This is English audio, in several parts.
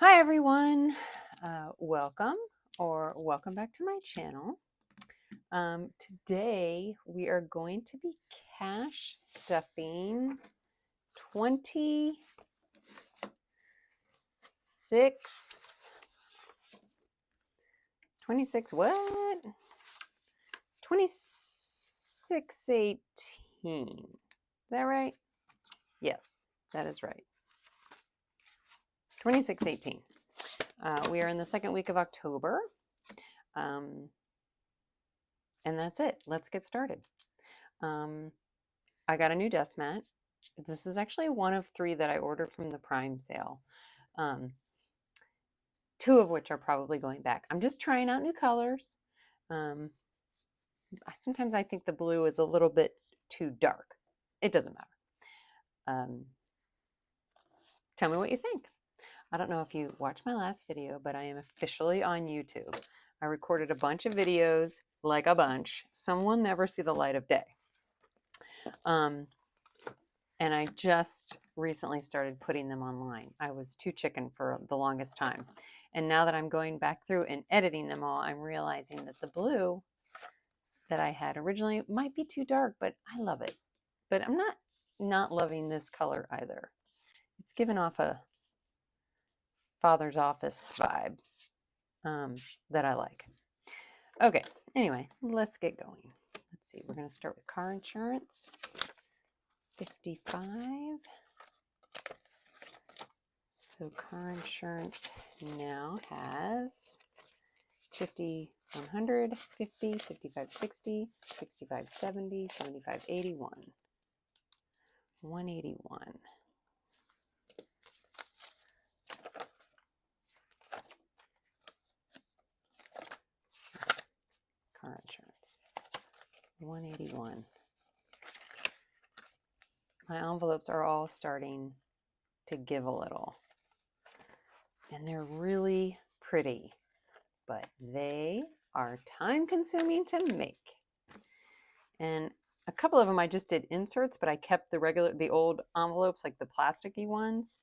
Hi everyone, welcome back to my channel. Today we are going to be cash stuffing 26 what? 2618. Is that right? Yes, that is right. 2618. We are in the second week of October. And that's it. Let's get started. I got a new desk mat. This is actually one of 3 that I ordered from the Prime sale. 2 of which are probably going back. I'm just trying out new colors. Sometimes I think the blue is a little bit too dark. It doesn't matter. Tell me what you think. I don't know if you watched my last video, but I am officially on YouTube. I recorded a bunch of videos, like a bunch. Some will never see the light of day. And I just recently started putting them online. I was too chicken for the longest time. And now that I'm going back through and editing them all, I'm realizing that the blue that I had originally might be too dark, but I love it. But I'm not loving this color either. It's given off a father's office vibe that I like. Okay, anyway, let's get going. Let's see, we're going to start with car insurance. 55. So car insurance now has 50, 100, 50, 55, 60, 65, 70, 75, 81, 181. Car insurance, 181. My envelopes are all starting to give a little. And they're really pretty, but they are time consuming to make. And a couple of them I just did inserts, but I kept the old envelopes, like the plasticky ones,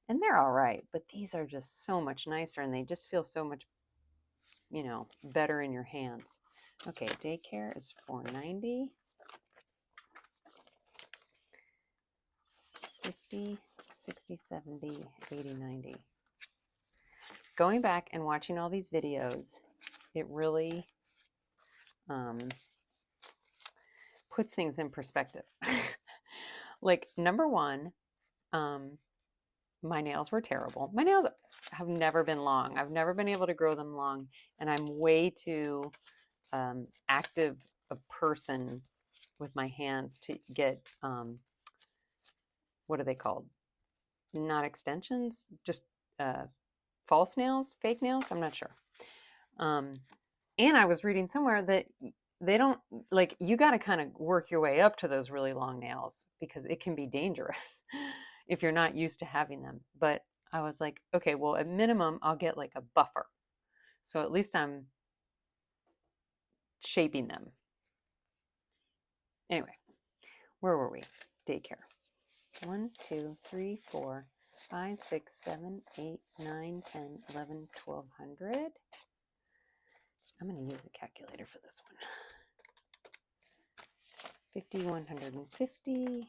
and they're all right. But these are just so much nicer, and they just feel so much, better in your hands. Okay, daycare is $4.90. 50, 60, 70, 80, 90. Going back and watching all these videos, it really puts things in perspective. Like, number one, my nails were terrible. My nails have never been long. I've never been able to grow them long, and I'm way too active a person with my hands to get, what are they called? Not extensions, just false nails, fake nails. I'm not sure. And I was reading somewhere that they don't, like, you got to kind of work your way up to those really long nails because it can be dangerous if you're not used to having them. But I was like, okay, well, at minimum, I'll get like a buffer. So at least I'm shaping them. Anyway, where were we? Daycare. 1, 2, 3, 4, 5, 6, 7, 8, 9, 10, 11, 1200. I'm going to use the calculator for this one. 50, 150,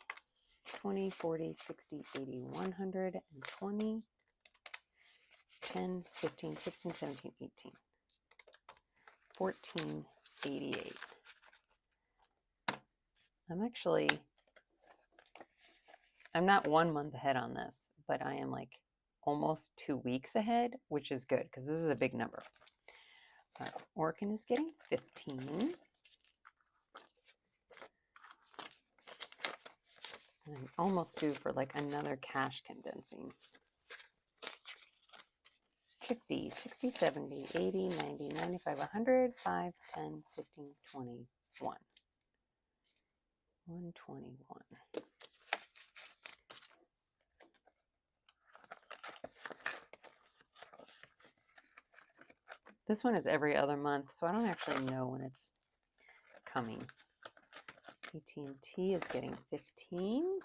20, 40, 60, 80, 120, 10, 15, 16, 17, 18, 1488. I'm not 1 month ahead on this, but I am like almost 2 weeks ahead, which is good because this is a big number. Orkin is getting 15. And I'm almost due for like another cash condensing. 50, 60, 70, 80, 90, 95, 100, 5, 10, 15, 21. 121. This one is every other month, so I don't actually know when it's coming. AT&T is getting 15.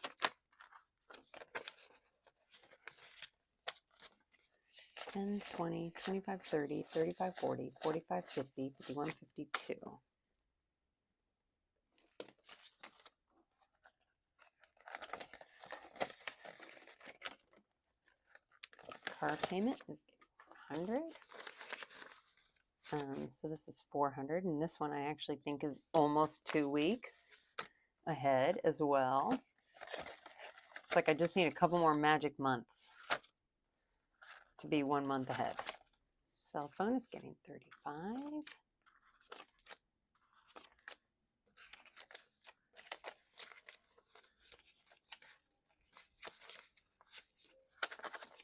10, 20, 25, 30, 35, 40, 45, 50, 51, 52. Car payment is 100. So this is 400, and this one I actually think is almost 2 weeks ahead as well. It's like I just need a couple more magic months to be 1 month ahead. Cell phone is getting 35.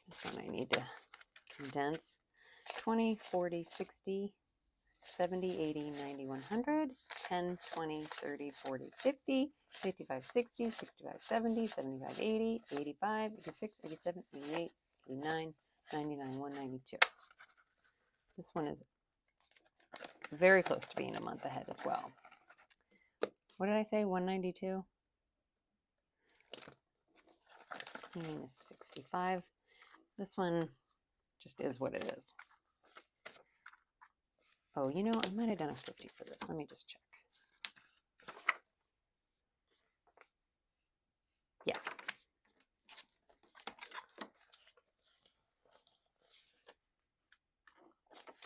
This one I need to condense. 20, 40, 60, 70, 80, 90, 100, 10, 20, 30, 40, 50, 55, 60, 65, 70, 75, 80, 85, 86, 87, 88, 89, 99, 192. This one is very close to being a month ahead as well. What did I say? 192? Cleaning is 65. This one just is what it is. Oh, you know, I might have done a 50 for this. Let me just check. Yeah.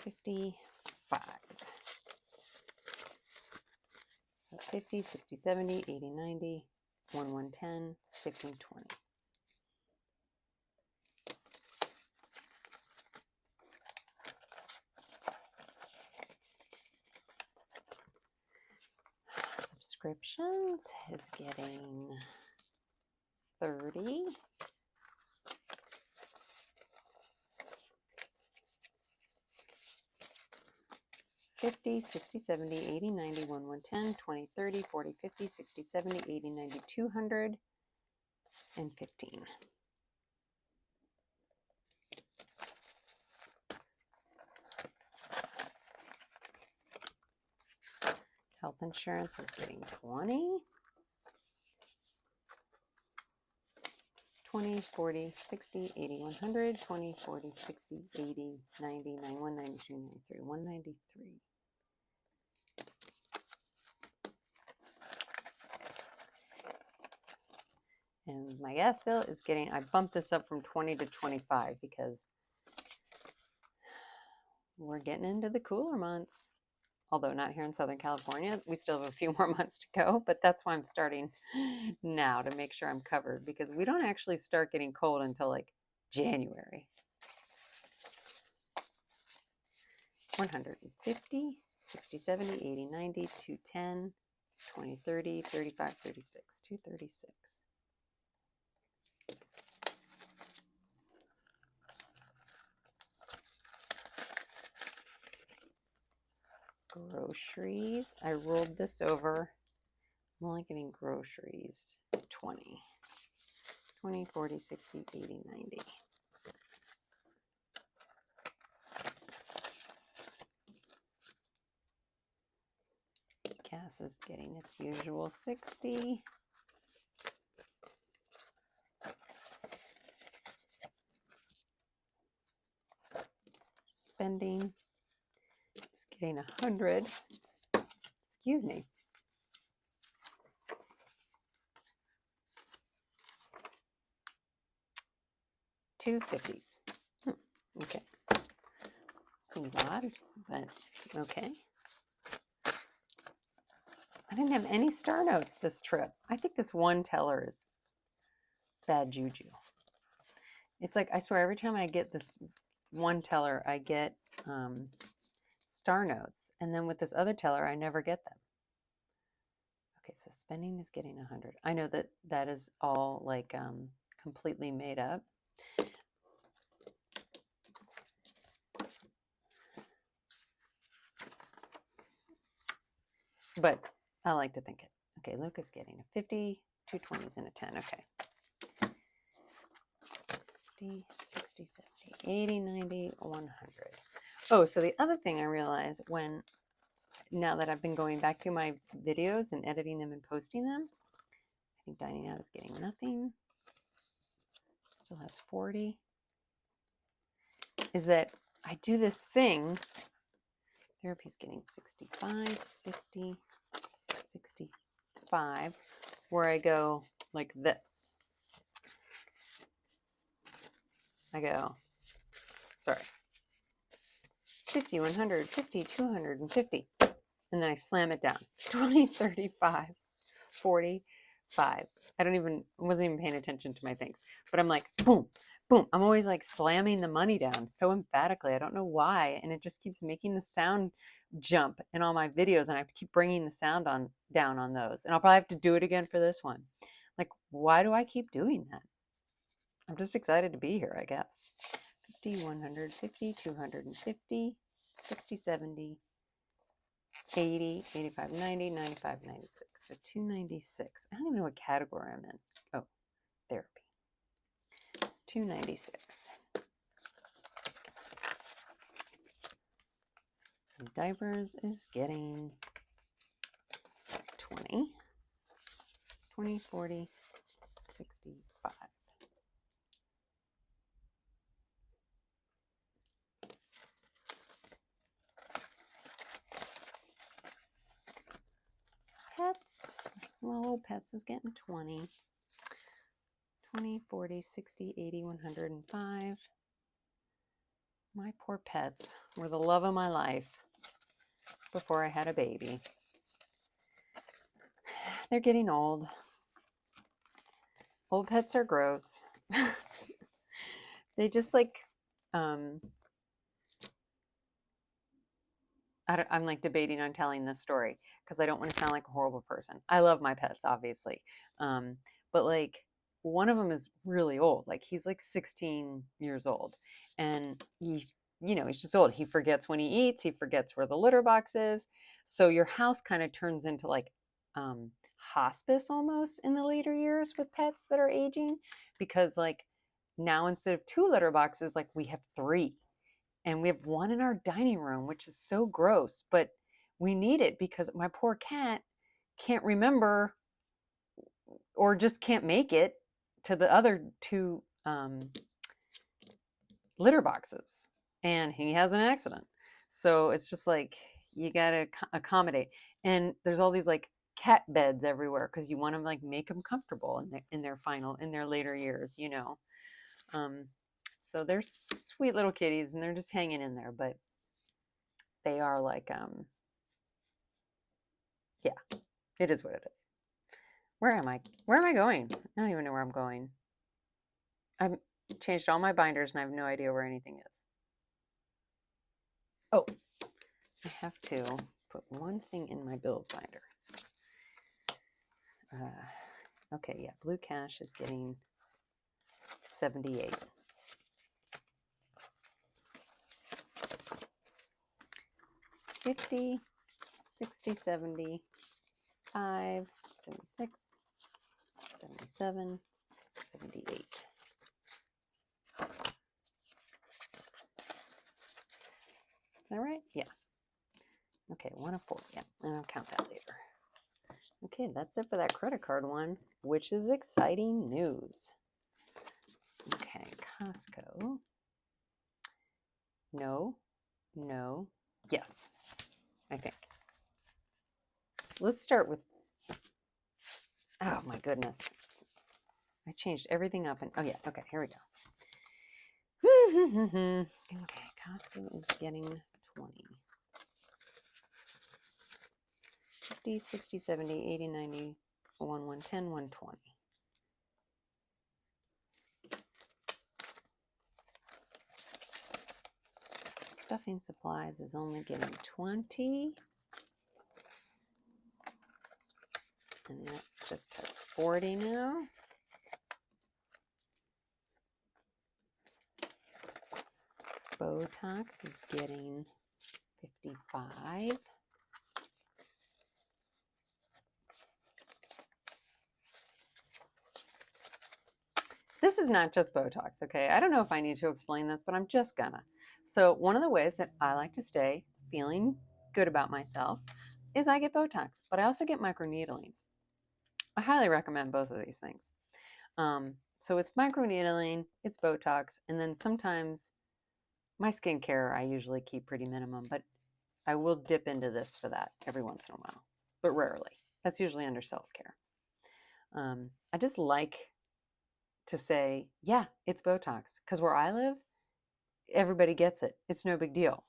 $55. So 50, 60, 70, 80, 90, 110, 15, 20. Subscriptions is getting 30. $50, $60, $70, $80, $90, $110, $20, $30, $40, $50, $60, $70, $80, $90, $200, and $15. Health insurance is getting 20. 20, 40, 60, 80, 100, 20, 40, 60, 80, 90, 91, 92, 93, 193. And my gas bill is getting, I bumped this up from 20 to 25 because we're getting into the cooler months. Although not here in Southern California. We still have a few more months to go, but that's why I'm starting now to make sure I'm covered, because we don't actually start getting cold until like January. 150, 60, 70, 80, 90, 210, 20, 30, 35, 36, 236. Groceries, I rolled this over. I'm only giving groceries 20. 20, 40, 60, 80, 90. Gas is getting its usual 60. Spending is getting 100. Excuse me. Two 50s. Okay. Seems odd, but okay. I didn't have any star notes this trip. I think this one teller is bad juju. It's like, I swear, every time I get this one teller, I get star notes. And then with this other teller, I never get them. Okay, so spending is getting 100. I know that that is all like completely made up. But I like to think it. Okay, Luke is getting a 50, 2 20s, and a 10. Okay. 50, 60, 70, 80, 90, 100. Oh, so the other thing I realized now that I've been going back through my videos and editing them and posting them, I think dining out is getting nothing. Still has 40. is that I do this thing. Therapy's getting 65, 50, 65, where I go like this. I go, sorry, 50, 100, 50, 250. And then I slam it down. 20, 35, 45. Wasn't even paying attention to my things. But I'm like, boom, boom. I'm always like slamming the money down so emphatically. I don't know why. And it just keeps making the sound jump in all my videos. And I have to keep bringing the sound down on those. And I'll probably have to do it again for this one. Like, why do I keep doing that? I'm just excited to be here, I guess. 50, 150, 250, 60, 70, 80, 85, 90, 95, 96. So 296. I don't even know what category I'm in. Oh, therapy. 296. And diapers is getting 20. 20, 40, 65. Pets. Well, pets is getting 20. 20, 40, 60, 80, 105. My poor pets were the love of my life before I had a baby. They're getting old. Old pets are gross. They just like, I'm like debating on telling this story because I don't want to sound like a horrible person. I love my pets, obviously. But like one of them is really old. Like he's like 16 years old and he's just old. He forgets when he eats. He forgets where the litter box is. So your house kind of turns into like hospice almost in the later years with pets that are aging because like now instead of 2 litter boxes, like we have 3. And we have one in our dining room, which is so gross, but we need it because my poor cat can't remember or just can't make it to the other 2 litter boxes. And he has an accident. So it's just like you got to accommodate. And there's all these like cat beds everywhere because you want to like make them comfortable in their later years, So they're sweet little kitties and they're just hanging in there, but they are like, yeah, it is what it is. Where am I? Where am I going? I don't even know where I'm going. I've changed all my binders and I have no idea where anything is. Oh, I have to put one thing in my bills binder. Okay, yeah, Blue Cash is getting 78. $50, 60, 70, 5, 76, 77, 78. Is that right? Yeah. Okay, 104. Yeah, and I'll count that later. Okay, that's it for that credit card one, which is exciting news. Okay, Costco. No, yes, I think. Let's start with, oh my goodness. I changed everything up and, oh yeah, okay, here we go. Okay, Costco is getting 20. 50, 60, 70, 80, 90, 110, 120. Stuffing supplies is only getting 20. And that just has 40 now. Botox is getting 55. This is not just Botox, okay? I don't know if I need to explain this, but I'm just gonna. So one of the ways that I like to stay feeling good about myself is I get Botox, but I also get microneedling. I highly recommend both of these things. So it's microneedling, it's Botox, and then sometimes My skincare, I usually keep pretty minimum, but I will dip into this for that every once in a while, but rarely. That's usually under self-care. I just like to say, yeah, it's Botox, because where I live, everybody gets it. It's no big deal.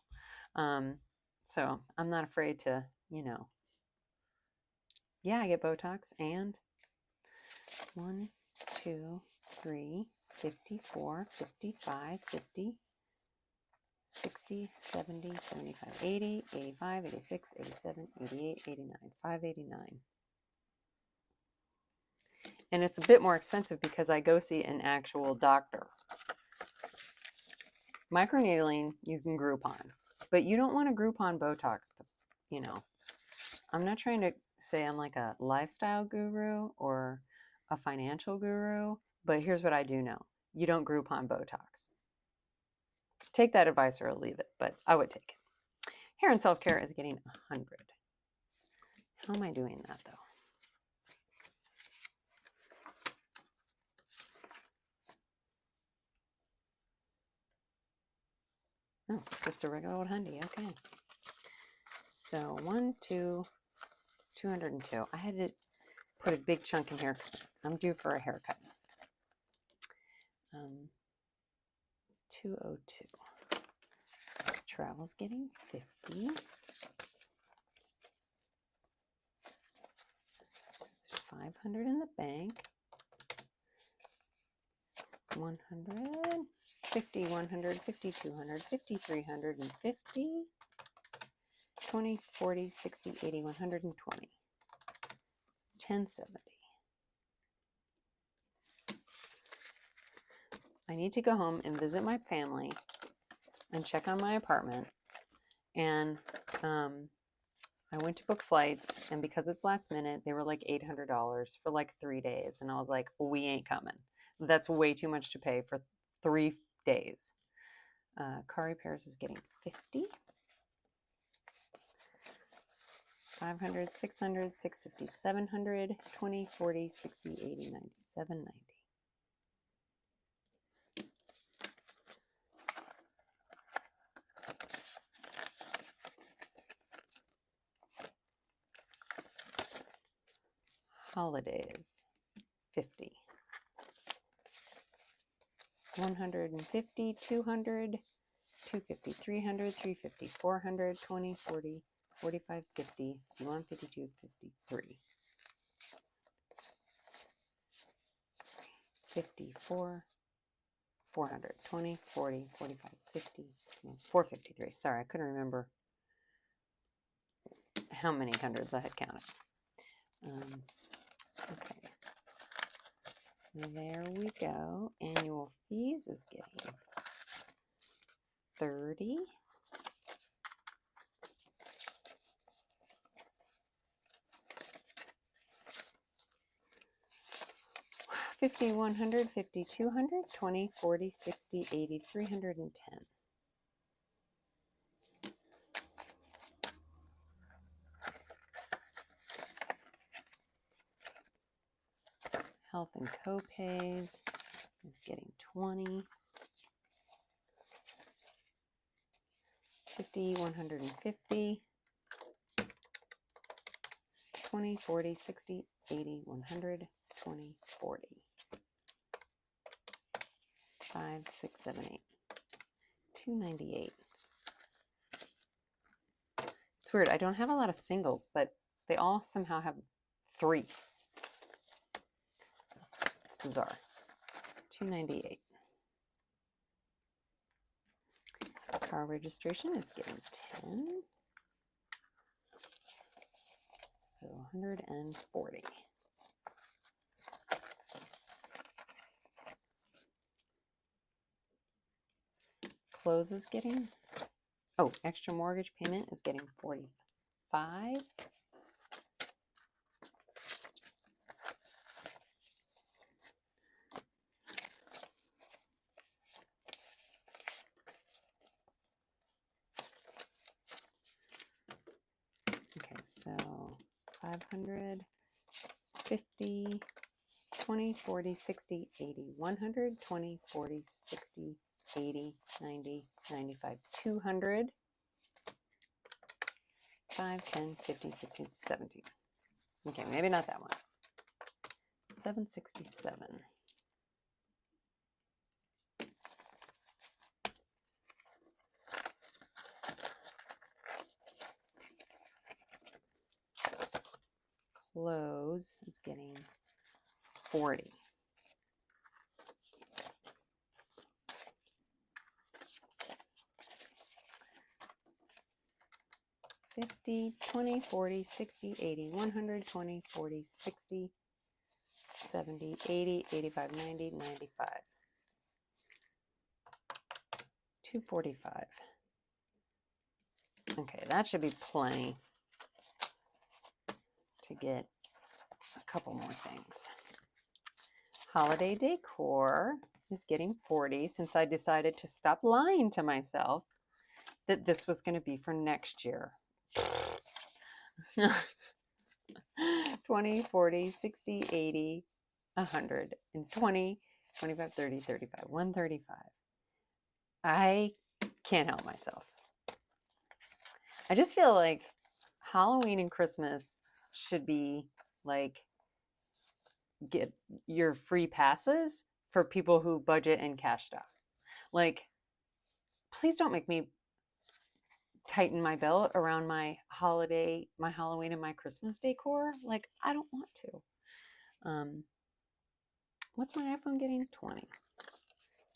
Um, so I'm not afraid to, yeah, I get Botox and 1, 2, 3, 54, 55, 50, 60, 70, 75, 80, 85, 86, 87, 88, 89, 589. And it's a bit more expensive because I go see an actual doctor. Microneedling, you can Groupon, but you don't want to Groupon Botox. I'm not trying to say I'm like a lifestyle guru or a financial guru, but here's what I do know. You don't Groupon Botox. Take that advice or leave it, but I would take it. Hair and self-care is getting 100. How am I doing that though? Oh, just a regular old hundy. Okay. So 1, 2, 202. I had to put a big chunk in here because I'm due for a haircut. 202. Travel's getting 50. There's 500 in the bank. 100, 50, 100, 50, 200, 50, 350, 20, 40, 60, 80, 120. It's 1070. I need to go home and visit my family and check on my apartment. And I went to book flights, and because it's last minute, they were like $800 for like 3 days. And I was like, we ain't coming. That's way too much to pay for 3 days. Car repairs is getting 50. 500, 600, 650, 700, 20, 40, 60, 80, 90, 790. Holidays, 50. 150, 200, 250, 300, 350, 400, 20, 40, 45, 50, 51, 52, 53. 54, 400, 20, 40, 45, 50, 453. Sorry, I couldn't remember how many hundreds I had counted. Okay. There we go. Annual fees is getting 30. 50, 100, 50, 200, 20, 40, 60, 80, 310. Health and co-pays is getting 20. 50, 150, 20, 40, 60, 80, 100, 20, 40. 5, 6, 7, 8. 298. It's weird. I don't have a lot of singles, but they all somehow have 3. It's bizarre. 298. Car registration is getting 10. So 140. Close is getting, oh, extra mortgage payment is getting 45. Okay, so 500, 50, 20, 40, 60, 80, 100, 20, 40, 60, 80, 90, 95, 200, 5, 10, 15, 16, 17. Okay, maybe not that one. 767. Close is getting 40. 50, 20, 40, 60, 80, 100, 20, 40, 60, 70, 80, 85, 90, 95. 245. Okay, that should be plenty to get a couple more things. Holiday decor is getting 40 since I decided to stop lying to myself that this was going to be for next year. 20, 40, 60, 80, 100, and 20, 25, 30, 35, 135. I can't help myself. I just feel like Halloween and Christmas should be like get your free passes for people who budget and cash stuff. Like, please don't make me tighten my belt around my holiday, my Halloween and my Christmas decor. Like, I don't want to. What's my iPhone getting? 20.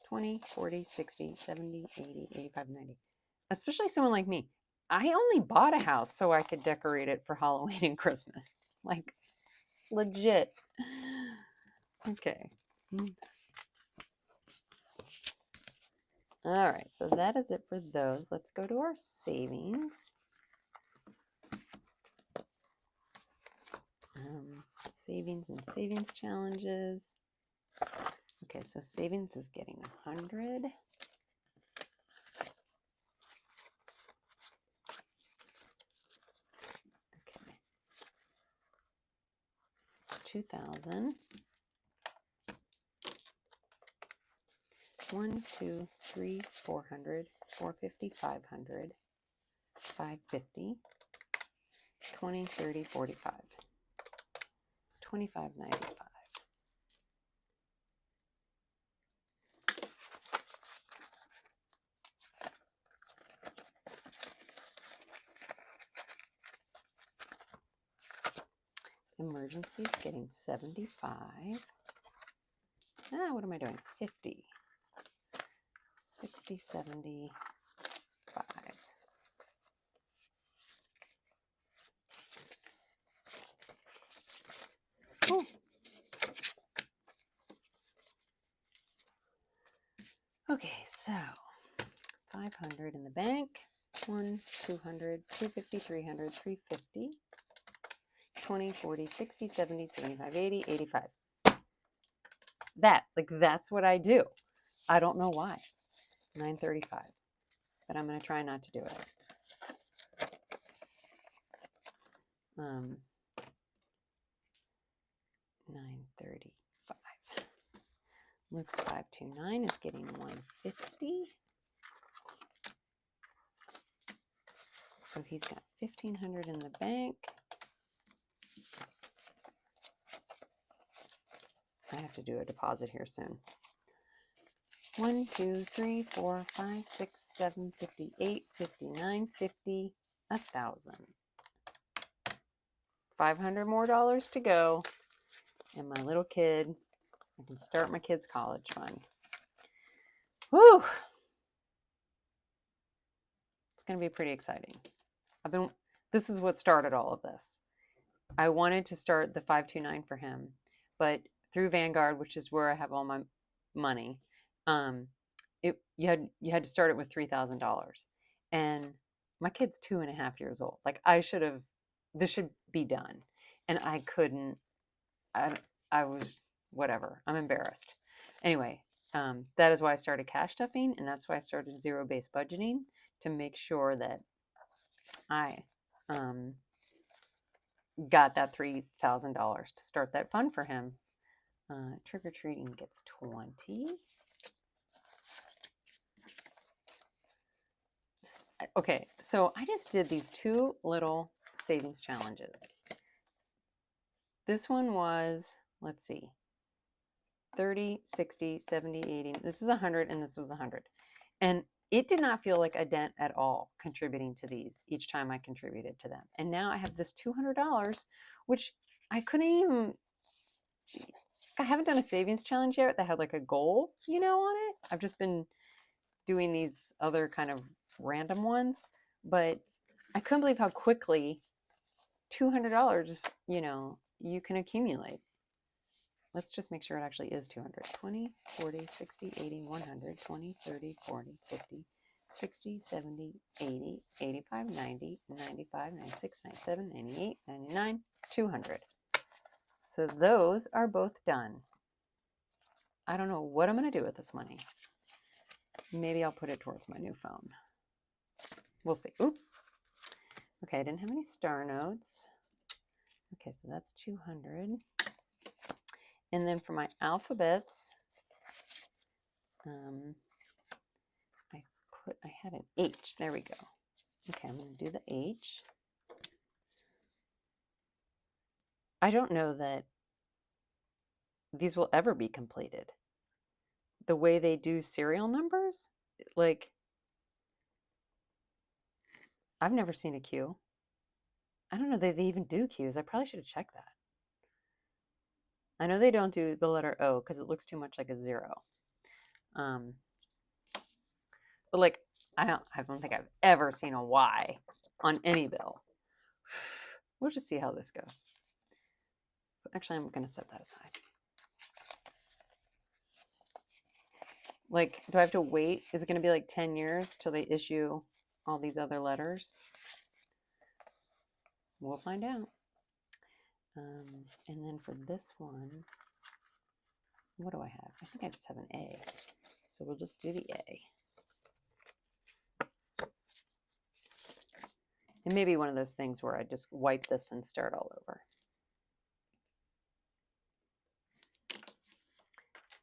20, 40, 60, 70, 80, 85, 90. Especially someone like me. I only bought a house so I could decorate it for Halloween and Christmas. Like, legit. Okay. All right, so that is it for those. Let's go to our savings. Savings and savings challenges. Okay, so savings is getting 100. Okay. It's 2,000. 1, 2, 3, 400, 450, 500, 550, 20, 30, 45, 25, 95. Emergencies getting 75. What am I doing? 50. 60, 75. Ooh. Okay, so 500 in the bank. 1, 200, 250, 300, 350, 20, 40, 60, 70, 75, 80, 85. That's what I do. I don't know why. 935. But I'm going to try not to do it. 935. Luke's 529 is getting 150. So he's got 1,500 in the bank. I have to do a deposit here soon. 1, 2, 3, 4, 5, 6, 7, 58, 59, 50, 1,000. 500 more dollars to go. And my little kid, I can start my kid's college fund. Whew. It's going to be pretty exciting. This is what started all of this. I wanted to start the 529 for him, but through Vanguard, which is where I have all my money, you had to start it with $3,000, and my kid's 2.5 years old. Like, this should be done, and I couldn't. I was whatever. I'm embarrassed. Anyway, that is why I started cash stuffing, and that's why I started zero-based budgeting, to make sure that I got that $3,000 to start that fund for him. Trick-or-treating gets 20. Okay, so I just did these 2 little savings challenges. This one was, let's see, 30, 60, 70, 80. This is 100 and this was 100. And it did not feel like a dent at all contributing to these each time I contributed to them. And now I have this $200, which I couldn't even, I haven't done a savings challenge yet that had like a goal, on it. I've just been doing these other kind of random ones, but I couldn't believe how quickly $200, you can accumulate. Let's just make sure it actually is 200. 20, 40, 60, 80, 100, 20, 30, 40, 50, 60, 70, 80, 85, 90, 95, 96, 97, 98, 99, 200. So those are both done. I don't know what I'm going to do with this money. Maybe I'll put it towards my new phone. We'll see. Oop. Okay, I didn't have any star notes. Okay, so that's 200. And then for my alphabets, I had an H. There we go. Okay, I'm going to do the H. I don't know that these will ever be completed. The way they do serial numbers, like, I've never seen a Q. I don't know that they even do Qs. I probably should have checked that. I know they don't do the letter O because it looks too much like a 0. But like, I don't think I've ever seen a Y on any bill. We'll just see how this goes. Actually, I'm going to set that aside. Like, do I have to wait? Is it going to be like 10 years till they issue all these other letters? We'll find out. And then for this one, what do I have? I think I just have an A. So we'll just do the A. It may be one of those things where I just wipe this and start all over.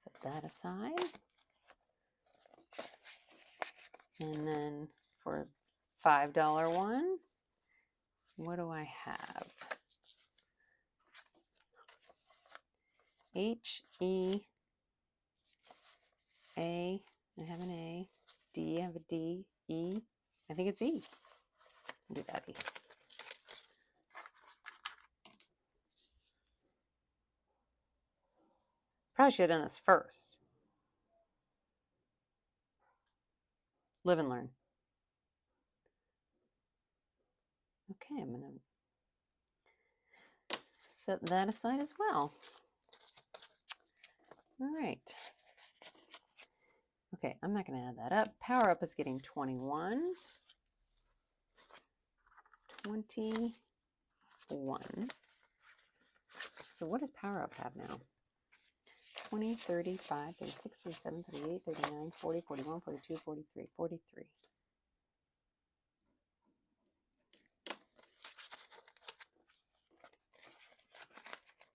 Set that aside. And then for $5 one, what do I have? H, E, A, I have an A, D, I have a D, E, I think it's E. I'll do that E. Probably should have done this first. Live and learn. Okay, I'm going to set that aside as well. All right. Okay, I'm not going to add that up. Power Up is getting 21. 21. So what does Power Up have now? 20, 35, 36, 37, 38, 39, 40, 41, 42, 43, 43.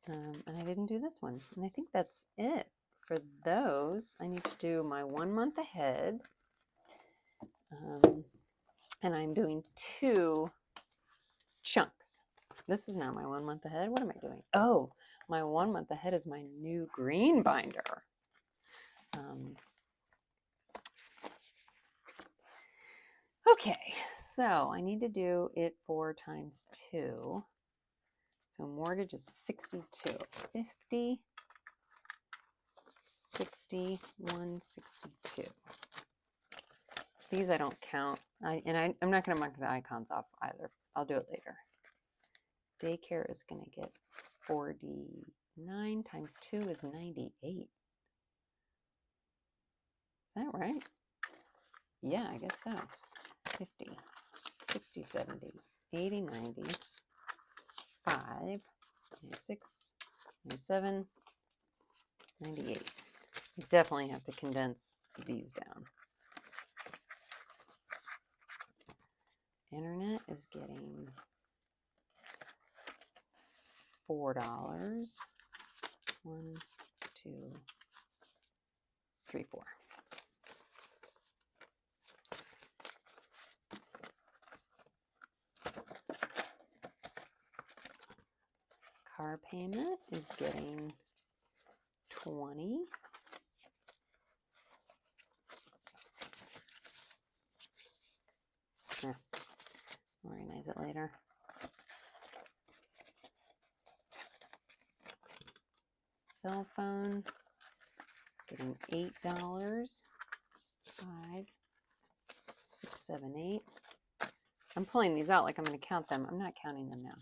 And I didn't do this one. And I think that's it for those. I need to do my 1 month ahead. And I'm doing 2 chunks. This is not my 1 month ahead. What am I doing? Oh, my 1 month ahead is my new green binder. Okay, so I need to do it 4 times 2. So mortgage is 62, 50, 60, 162. These I don't count. I'm not going to mark the icons off either. I'll do it later. Daycare is going to get 49 times 2 is 98. Is that right? Yeah, I guess so. 50, 60, 70, 80, 90, 5, 96, 97, 98. You definitely have to condense these down. Internet is getting $4. 1, 2, 3, 4. car payment is getting 20. Organize it later. Cell phone is getting $8. 5, 6, 7, 8. I'm pulling these out like I'm going to count them. I'm not counting them now.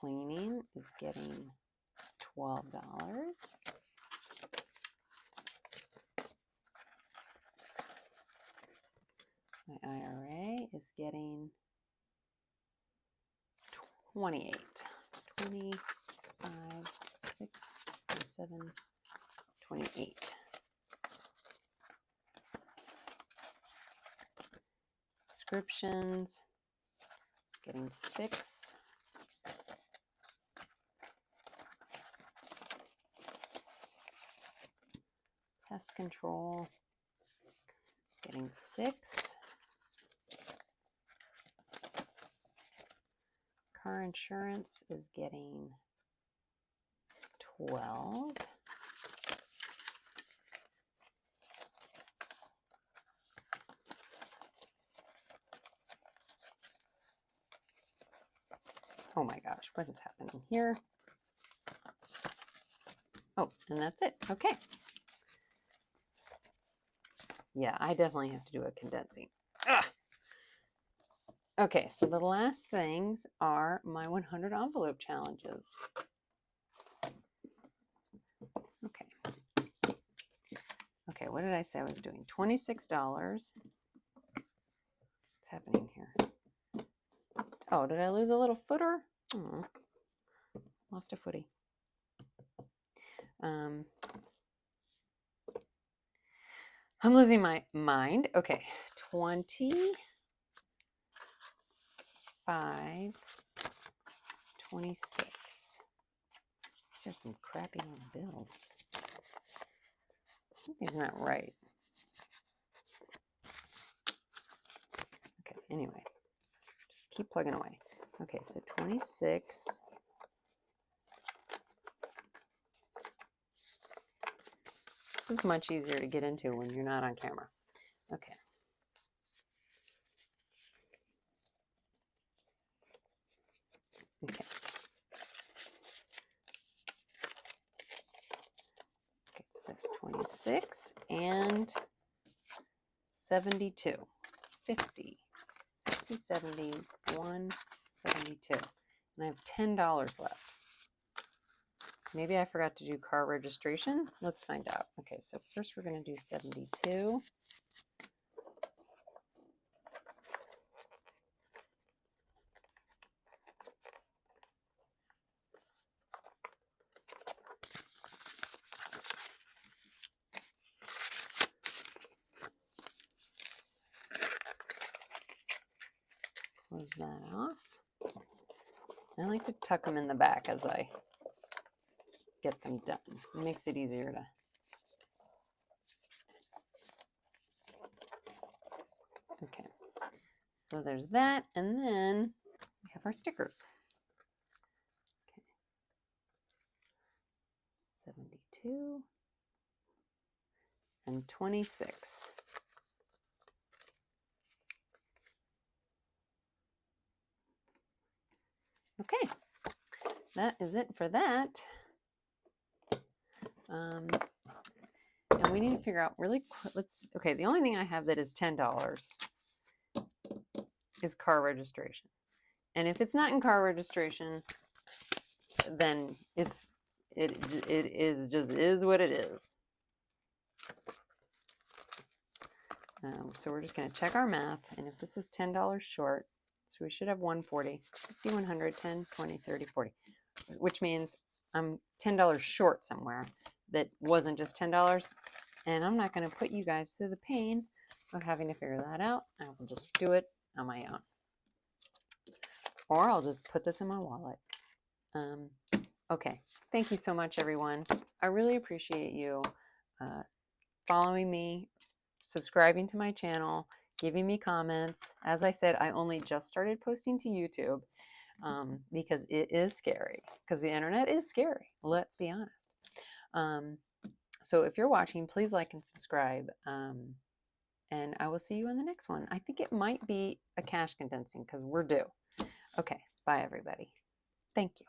Cleaning is getting $12. My IRA is getting 28. 25, 6, 7, 28. Subscriptions, getting 6. Pest control, getting 6. Car insurance is getting 12. Oh my gosh, what is happening here? Oh, and that's it. Okay. Yeah, I definitely have to do a condensing. Ugh. Okay, so the last things are my 100 envelope challenges. Okay. Okay, what did I say I was doing? $26. What's happening here? Oh, did I lose a little footer? Oh, lost a footy. I'm losing my mind. Okay, 25, 26. These are some crappy little bills. Something's not right. Okay, anyway, just keep plugging away. Okay, so 26. This is much easier to get into when you're not on camera. Okay. Okay. Okay, so there's 26 and 72, 50, 60, 70, 172. And I have $10 left. Maybe I forgot to do car registration. Let's find out. Okay, so first we're going to do 72. Close that off. I like to tuck them in the back as I get them done. It makes it easier to. Okay, so there's that, and then we have our stickers. Okay, 72 and 26. Okay, that is it for that. And we need to figure out really quick. Okay, the only thing I have that is $10 is car registration. And if it's not in car registration, then it is what it is. So we're just going to check our math. And if this is $10 short, so we should have 140, 50, 100, 10, 20, 30, 40, which means I'm $10 short somewhere that wasn't just $10. And I'm not going to put you guys through the pain of having to figure that out. I will just do it on my own. Or I'll just put this in my wallet. Okay. Thank you so much, everyone. I really appreciate you following me, subscribing to my channel, giving me comments. As I said, I only just started posting to YouTube because it is scary, because the internet is scary. Let's be honest. So if you're watching, please like and subscribe. And I will see you in the next one. I think it might be a cash condensing because we're due. Okay, bye everybody. Thank you.